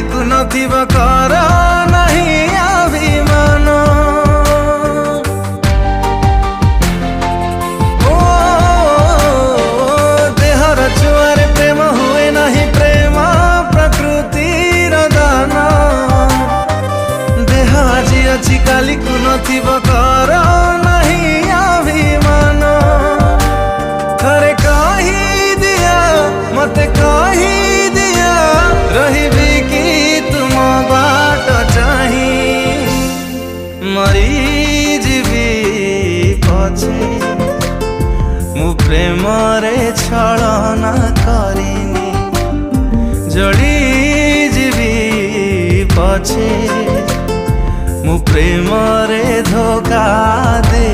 को नथिब कर नहीं अभिमान। ओ देहर छुआरे प्रेम हुए नहीं, प्रेम प्रकृतिर दान। देह आज अच्छी काली को नथिब कर नहीं अभिमान। थरे कही दिया मते कही दिया, रहिबी कि तुम बाट चाही। मरी जीवी पछे मु प्रेम रे छलना करिनी, जड़ी जीवी पछे मु प्रेम रे धोखा दे।